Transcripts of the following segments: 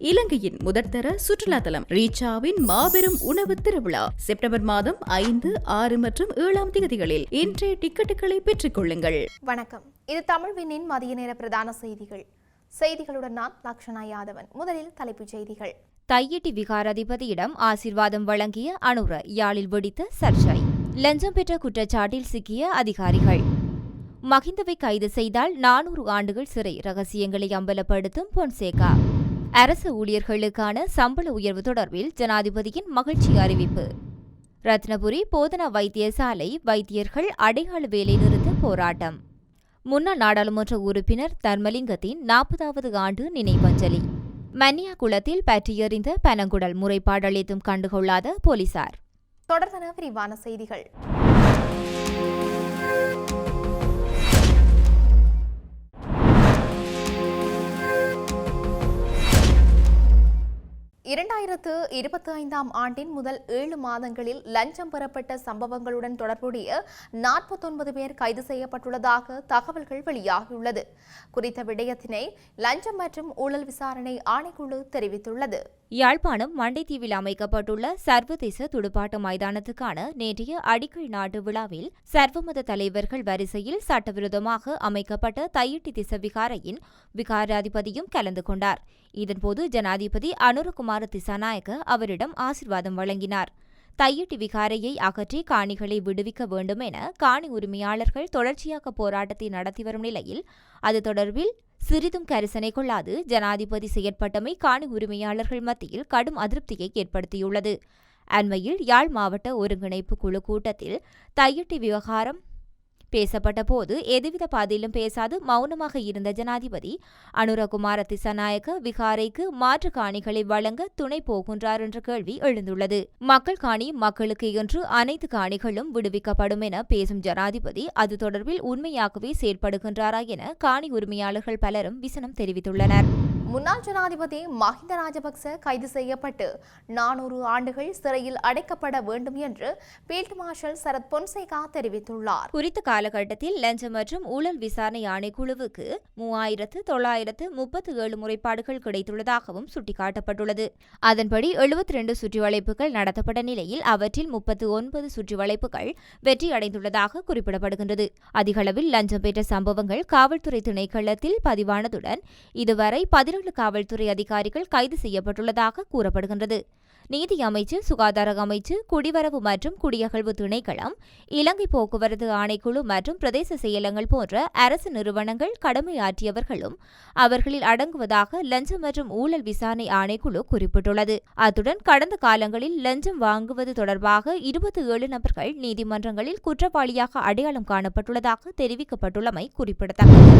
இலங்கையின் முதற்தர சுற்றுலா தலம் ரீச்சாவின் மாபெரும் உணவு திருவிழா செப்டம்பர் மாதம் 5, 6 மற்றும் 7 தேதிகளில் இன்றைய டிக்கெட்டுகளை பெற்றுக் கொள்ளுங்கள். வணக்கம், இது தமிழ்வினின் மதிய நேர பிரதான செய்திகள். செய்திகளுடன் நான் லக்ஷனா யாதவன். முதலில் தலைப்புச் செய்திகள். தையிட்டி விகாராதிபதியிடம் ஆசீர்வாதம் வழங்கிய அனுர யாழில் வெடித்த சர்ச்சை. லஞ்சம் பெற்ற குற்றச்சாட்டில் சிக்கிய அதிகாரிகள். மஹிந்தவை கைது செய்தால் 400 ஆண்டுகள் சிறை, ரகசியங்களை அம்பலப்படுத்தும் பொன்சேகா. அரசு ஊழியர்களுக்கான சம்பள உயர்வு தொடர்பில் ஜனாதிபதியின் மகிழ்ச்சி அறிவிப்பு. ரத்னபுரி போதனா வைத்தியசாலை வைத்தியர்கள் அடையாள வேலை நிறுத்த போராட்டம். முன்னாள் நாடாளுமன்ற உறுப்பினர் தர்மலிங்கத்தின் 40வது ஆண்டு நினைவஞ்சலி. மன்னியாகுளத்தில் பற்றியெறிந்த பனங்குடல் முறைப்பாடளித்தும் கண்டுகொள்ளாத போலீசார். தொடர்பான விரிவான செய்திகள். 2025 ஆண்டின் முதல் 7 மாதங்களில் லஞ்சம் பெறப்பட்ட சம்பவங்களுடன் தொடர்புடைய 49 பேர் கைது செய்யப்பட்டுள்ளதாக தகவல்கள் வெளியாகியுள்ளது. குறித்த விடயத்தினை லஞ்சம் மற்றும் ஊழல் விசாரணை ஆணைக்குழு தெரிவித்துள்ளது. யாழ்ப்பாணம் மண்டைத்தீவில் அமைக்கப்பட்டுள்ள சர்வதேச துடுப்பாட்ட மைதானத்துக்கான நேற்றைய அடிக்கல் நாட்டு விழாவில் சர்வமத தலைவர்கள் வரிசையில் சட்டவிரோதமாக அமைக்கப்பட்ட தையிட்டி திச விகாரையின் விகாராதிபதியும் கலந்து கொண்டார். இதன்போது ஜனாதிபதி அனுரகுமார திசாநாயக்க அவரிடம் ஆசீர்வாதம் வழங்கினார். தையிட்டி விகாரையை அகற்றி காணிகளை விடுவிக்க வேண்டும் என காணி உரிமையாளர்கள் தொடர்ச்சியாக போராட்டத்தை நடத்தி வரும் நிலையில் அது தொடர்பில் சிறிதும் கரிசனை கொள்ளாது ஜனாதிபதி செயற்பட்டமை காணி உரிமையாளர்கள் மத்தியில் கடும் அதிருப்தியை ஏற்படுத்தியுள்ளது. அண்மையில் யாழ் மாவட்ட ஒருங்கிணைப்பு குழு கூட்டத்தில் தையிட்டி விவகாரம் பேசப்பட்ட போது எதுவித பதிலும் பேசாது மௌனமாக இருந்த ஜனாதிபதி அனுரகுமார திசாநாயக்க விகாரைக்கு மாற்று காணிகளை வழங்க துணை போகின்றார் என்ற கேள்வி எழுந்துள்ளது. மக்கள் காணி மக்களுக்கு என்று அனைத்து காணிகளும் விடுவிக்கப்படும் என பேசும் ஜனாதிபதி அது தொடர்பில் உண்மையாகவே செயற்படுகின்றாரா என காணி உரிமையாளர்கள் பலரும் விசனம் தெரிவித்துள்ளனர். முன்னாள் ஜனாதிபதி மஹிந்த ராஜபக்ச கைது செய்யப்பட்டு 400 ஆண்டுகள் சிறையில் அடைக்கப்பட வேண்டும் என்று பீல்ட் மார்ஷல் சரத் பொன்சேகா தெரிவித்துள்ளார். குறித்த காலகட்டத்தில் லஞ்சம் மற்றும் ஊழல் விசாரணை ஆணைக்குழுவுக்கு 3937 முறைப்பாடுகள் கிடைத்துள்ளதாகவும் சுட்டிக்காட்டப்பட்டுள்ளது. அதன்படி 72 சுற்றிவளைப்புகள் நடத்தப்பட்ட நிலையில் அவற்றில் 39 சுற்றிவளைப்புகள் வெற்றியடைந்துள்ளதாக குறிப்பிடப்படுகின்றது. அதிகளவில் லஞ்சம் பெற்ற சம்பவங்கள் காவல்துறை திணைக்களத்தில் பதிவானதுடன் இதுவரை 17 காவல்துறை அதிகாரிகள் கைது செய்யப்பட்டுள்ளதாக கூறப்படுகின்றது. நீதி அமைச்சு, சுகாதார அமைச்சு, குடிவரவு மற்றும் குடியகழ்வு திணைக்களம், இலங்கை போக்குவரத்து ஆணைக்குழு மற்றும் பிரதேச செயலகங்கள் போன்ற அரசு நிறுவனங்கள் கடமையாற்றியவர்களும் அவர்களில் அடங்குவதாக லஞ்சம் மற்றும் ஊழல் விசாரணை ஆணைக்குழு குறிப்பிட்டுள்ளது. அத்துடன் கடந்த காலங்களில் லஞ்சம் வாங்குவது தொடர்பாக 27 நபர்கள் நீதிமன்றங்களில் குற்றவாளியாக அடையாளம் காணப்பட்டுள்ளதாக தெரிவிக்கப்பட்டுள்ளமை குறிப்பிடத்தக்கது.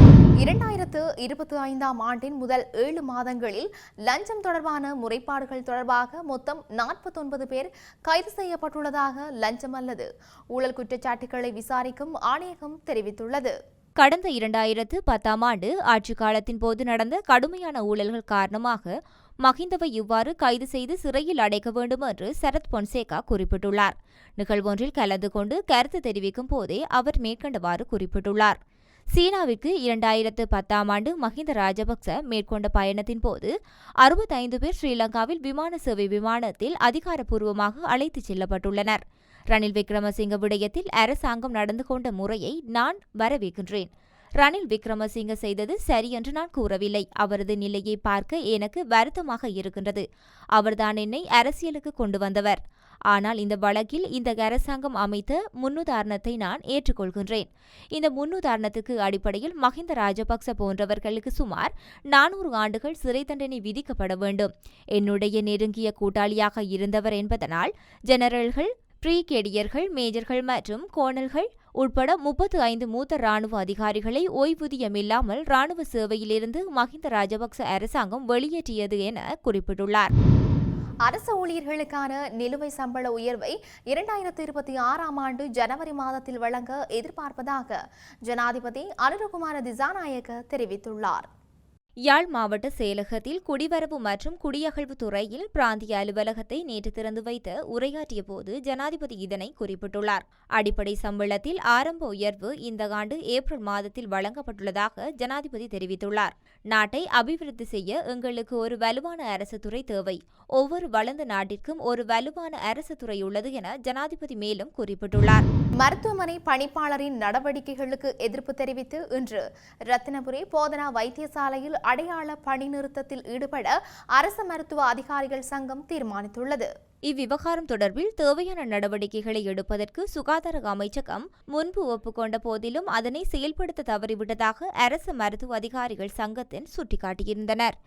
2025 ஆண்டின் முதல் 7 மாதங்களில் லஞ்சம் தொடர்பான முறைப்பாடுகள் தொடர்பாக மொத்தம் 49 பேர் கைது செய்யப்பட்டுள்ளதாக லஞ்சம் அல்லது ஊழல் குற்றச்சாட்டுகளை விசாரிக்கும் ஆணையகம் தெரிவித்துள்ளது. கடந்த 2010 ஆண்டு ஆட்சிக் காலத்தின் போது நடந்த கடுமையான ஊழல்கள் காரணமாக மஹிந்தவை இவ்வாறு கைது செய்து சிறையில் அடைக்க வேண்டும் என்று சரத் பொன்சேகா குறிப்பிட்டுள்ளார். நிகழ்வொன்றில் கலந்து கொண்டு கருத்து தெரிவிக்கும் போதே அவர் மேற்கண்டவாறு குறிப்பிட்டுள்ளார். சீனாவிற்கு 2010 ஆண்டு மஹிந்த ராஜபக்ச மேற்கொண்ட பயணத்தின் போது 65 பேர் ஸ்ரீலங்காவில் விமான சேவை விமானத்தில் அதிகாரப்பூர்வமாக அழைத்துச் செல்லப்பட்டுள்ளனர். ரணில் விக்ரமசிங்க விடயத்தில் அரசாங்கம் நடந்து கொண்ட முறையை நான் வரவேற்கின்றேன். ரணில் விக்ரமசிங்க செய்தது சரி என்று நான் கூறவில்லை. அவரது நிலையை பார்க்க எனக்கு வருத்தமாக இருக்கின்றது. அவர்தான் என்னை அரசியலுக்கு கொண்டு வந்தவர். ஆனால் இந்த வழக்கில் இந்த அரசாங்கம் அமைத்த முன்னுதாரணத்தை நான் ஏற்றுக்கொள்கின்றேன். இந்த முன்னுதாரணத்துக்கு அடிப்படையில் மஹிந்த ராஜபக்ச போன்றவர்களுக்கு சுமார் 400 ஆண்டுகள் சிறை தண்டனை விதிக்கப்பட வேண்டும். என்னுடைய நெருங்கிய கூட்டாளியாக இருந்தவர் என்பதனால் ஜெனரல்கள், பிரிகேடியர்கள், மேஜர்கள் மற்றும் கோனல்கள் உட்பட 35 மூத்த ராணுவ அதிகாரிகளை ஓய்வூதியமில்லாமல் ராணுவ சேவையிலிருந்து மஹிந்த ராஜபக்ச அரசாங்கம் வெளியேற்றியது என குறிப்பிட்டுள்ளார். அரசு ஊழியர்களுக்கான நிலுவை சம்பள உயர்வை 2026 ஆண்டு ஜனவரி மாதத்தில் வழங்க எதிர்பார்ப்பதாக ஜனாதிபதி அனுரகுமார திசாநாயக்க தெரிவித்துள்ளார். யாழ் மாவட்ட செயலகத்தில் குடிவரவு மற்றும் குடியகழ்வு துறையில் பிராந்திய அலுவலகத்தை நேற்று திறந்து வைத்து உரையாற்றிய போது ஜனாதிபதி இதனை குறிப்பிட்டுள்ளார். அடிப்படை சம்பளத்தில் ஆரம்ப உயர்வு இந்த ஆண்டு ஏப்ரல் மாதத்தில் வழங்கப்பட்டுள்ளதாக ஜனாதிபதி தெரிவித்துள்ளார். நாட்டை அபிவிருத்தி செய்ய எங்களுக்கு ஒரு வலுவான அரசு துறை தேவை. ஒவ்வொரு வளர்ந்த நாட்டிற்கும் ஒரு வலுவான அரசு துறை உள்ளது என ஜனாதிபதி மேலும் குறிப்பிட்டுள்ளார். மருத்துவமனை பணிப்பாளரின் நடவடிக்கைகளுக்கு எதிர்ப்பு தெரிவித்து இன்று ரத்தினபுரி போதனா வைத்தியசாலையில் அடையாள பணி நிறுத்தத்தில் ஈடுபட அரசு மருத்துவ அதிகாரிகள் சங்கம் தீர்மானித்துள்ளது. இவ்விவகாரம் தொடர்பில் தேவையான நடவடிக்கைகளை எடுப்பதற்கு சுகாதார அமைச்சகம் முன்பு ஒப்புக்கொண்ட போதிலும் அதனை செயல்படுத்த தவறிவிட்டதாக அரசு மருத்துவ அதிகாரிகள் சங்கத்தின் சுட்டிக்காட்டியிருந்தனர்.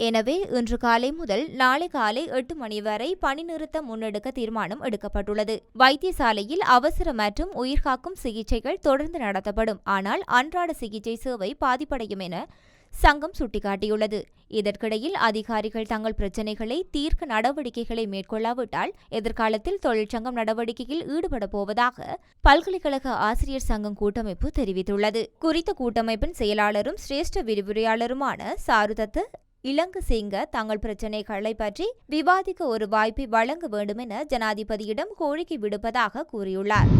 எனவே இன்று காலை முதல் நாளை காலை 8 மணி வரை பணி நிறுத்தம் முன்னெடுக்க தீர்மானம் எடுக்கப்பட்டுள்ளது. வைத்தியசாலையில் அவசர மற்றும் உயிர்காக்கும் சிகிச்சைகள் தொடர்ந்து நடத்தப்படும். ஆனால் அன்றாட சிகிச்சை சேவை பாதிப்படையும் என சங்கம் சுட்டிக்காட்டியுள்ளது. இதற்கிடையில் அதிகாரிகள் தங்கள் பிரச்சினைகளை தீர்க்க நடவடிக்கைகளை மேற்கொள்ளாவிட்டால் எதிர்காலத்தில் தொழிற்சங்கம் நடவடிக்கையில் ஈடுபட போவதாக பல்கலைக்கழக ஆசிரியர் சங்கம் கூட்டமைப்பு தெரிவித்துள்ளது. குறித்த கூட்டமைப்பின் செயலாளரும் சிரேஷ்ட விரிவுரையாளருமான சாருதத்த இலங்கசிங்க தங்கள் பிரச்சினைகளை பற்றி விவாதிக்க ஒரு வாய்ப்பை வழங்க வேண்டும் என ஜனாதிபதியிடம் கோரிக்கை விடுப்பதாக கூறியுள்ளார்.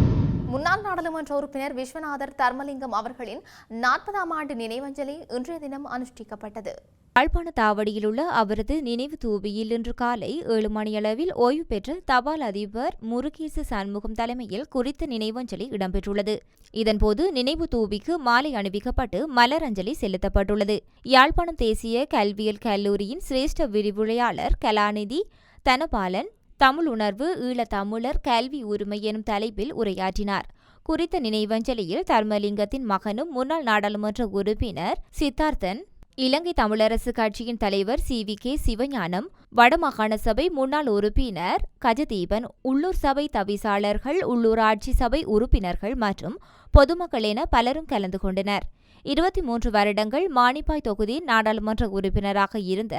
முன்னாள் நாடாளுமன்ற உறுப்பினர் விஸ்வநாதர் தர்மலிங்கம் அவர்களின் 40ஆம் ஆண்டு நினைவஞ்சலி இன்றைய தினம் அனுஷ்டிக்கப்பட்டது. யாழ்ப்பாண தாவடியிலுள்ள அவரது நினைவு தூபியில் இன்று காலை 7 மணியளவில் ஓய்வு பெற்ற தபால் அதிபர் முருகேசு சண்முகம் தலைமையில் குறித்த நினைவஞ்சலி இடம்பெற்றுள்ளது. இதன்போது நினைவு தூபிக்கு மாலை அணிவிக்கப்பட்டு மலரஞ்சலி செலுத்தப்பட்டுள்ளது. யாழ்ப்பாணம் தேசிய கல்வியியல் கல்லூரியின் சிரேஷ்ட விரிவுரையாளர் கலாநிதி தனபாலன் தமிழ் உணர்வு ஈழத்தமிழர் கல்வி உரிமை எனும் தலைப்பில் உரையாற்றினார். குறித்த நினைவஞ்சலியில் தர்மலிங்கத்தின் மகனும் முன்னாள் நாடாளுமன்ற உறுப்பினர் சித்தார்த்தன், இலங்கை தமிழரசு கட்சியின் தலைவர் CVK சிவஞானம், வடமாகாண சபை முன்னாள் உறுப்பினர் கஜதீபன், உள்ளூர் சபை தவிசாளர்கள், உள்ளூராட்சி சபை உறுப்பினர்கள் மற்றும் பொதுமக்கள் என பலரும் கலந்து கொண்டனர். 23 வருடங்கள் மானிப்பாய் தொகுதி நாடாளுமன்ற உறுப்பினராக இருந்த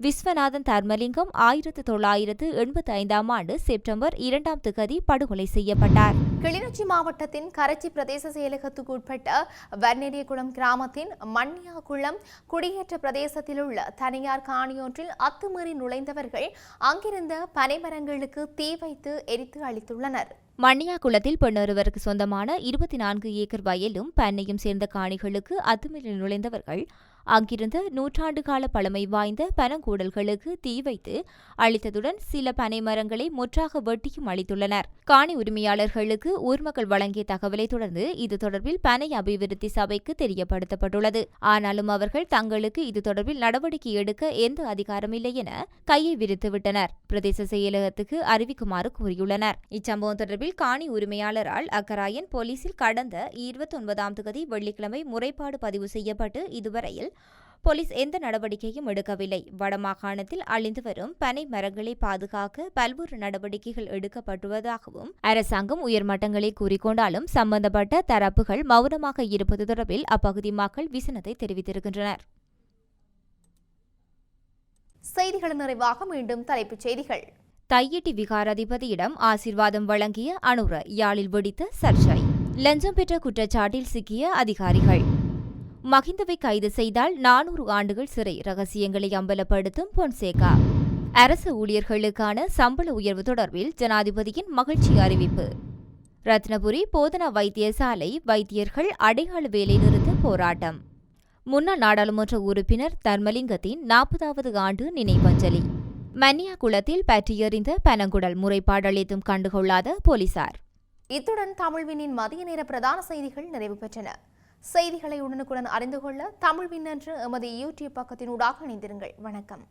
விஸ்வநாதன் தர்மலிங்கம் 1985ஆம் ஆண்டு செப்டம்பர் 2ஆம் திகதி படுகொலை செய்யப்பட்டார். கிளிநொச்சி மாவட்டத்தின் கரைச்சி பிரதேச செயலகத்துக்கு உட்பட்ட வர்நெரியகுளம் கிராமத்தின் மண்ணியாகுளம் குடியேற்ற பிரதேசத்தில் உள்ள தனியார் காணியொன்றில் அத்துமீறி நுழைந்தவர்கள் அங்கிருந்த பனைமரங்களுக்கு தீ வைத்து எரித்து அளித்துள்ளனர். மண்ணியாகுளத்தில் பெண்ணொருவருக்கு சொந்தமான 24 ஏக்கர் வயலும் பண்ணையும் சேர்ந்த காணிகளுக்கு அத்துமீறி நுழைந்தவர்கள் அங்கிருந்த 100 ஆண்டு கால பழமை வாய்ந்த பனங்கூடல்களுக்கு தீ வைத்து அளித்ததுடன் சில பனை மரங்களை முற்றாக வெட்டியும் அளித்துள்ளனர். காணி உரிமையாளர்களுக்கு ஊர்மக்கள் வழங்கிய தகவலை தொடர்ந்து இது தொடர்பில் பனை அபிவிருத்தி சபைக்கு தெரியப்படுத்தப்பட்டுள்ளது. ஆனாலும் அவர்கள் தங்களுக்கு இது தொடர்பில் நடவடிக்கை எடுக்க எந்த அதிகாரமில்லை என கையை விரித்துவிட்டனர். பிரதேச செயலகத்துக்கு அறிவிக்குமாறு கூறியுள்ளனர். இச்சம்பவம் தொடர்பில் காணி உரிமையாளரால் அக்கராயன் போலீசில் கடந்த 29ஆம் தேதி வெள்ளிக்கிழமை முறைப்பாடு பதிவு செய்யப்பட்டு இதுவரையில் போலீஸ் எந்த நடவடிக்கையும் எடுக்கவில்லை. வடமாகாணத்தில் அழிந்து வரும் பனை மரங்களை பாதுகாக்க பல்வேறு நடவடிக்கைகள் எடுக்கப்பட்டுள்ளதாகவும் அரசாங்கம் உயர்மட்டங்களில் கூறிக்கொண்டாலும் சம்பந்தப்பட்ட தரப்புகள் மௌனமாக இருப்பது தொடர்பில் அப்பகுதி மக்கள் விசனத்தை தெரிவித்திருக்கின்றனர். செய்திகளின் நிறைவாக மீண்டும் தலைப்புச் செய்திகள். தையிட்டி விகாராதிபதியிடம் ஆசீர்வாதம் வழங்கிய அனுர யாழில் வெடித்த சர்ச்சை. லஞ்சம் பெற்ற குற்றச்சாட்டில் சிக்கிய அதிகாரிகள். மகிந்தவை கைது செய்தால் 400 ஆண்டுகள் சிறை, ரகசியங்களை அம்பலப்படுத்தும் பொன்சேகா. அரசு ஊழியர்களுக்கான சம்பள உயர்வு தொடர்பில் ஜனாதிபதியின் மகிழ்ச்சி அறிவிப்பு. ரத்னபுரி போதனா வைத்தியசாலை வைத்தியர்கள் அடையாள வேலை நிறுத்த போராட்டம். முன்னாள் நாடாளுமன்ற உறுப்பினர் தர்மலிங்கத்தின் 40வது ஆண்டு நினைவஞ்சலி. மன்னியாகுளத்தில் பற்றியெறிந்த பனங்குடல் முறைப்பாடளித்தும் கண்டுகொள்ளாத போலீசார். இத்துடன் தமிழ்வினின் மதிய நேர பிரதான செய்திகள் நிறைவு பெற்றன. செய்திகளை உடனுக்குடன் அறிந்து கொள்ள தமிழ்வின் என்ற எமது யூடியூப் பக்கத்தினூடாக இணைந்திருங்கள். வணக்கம்.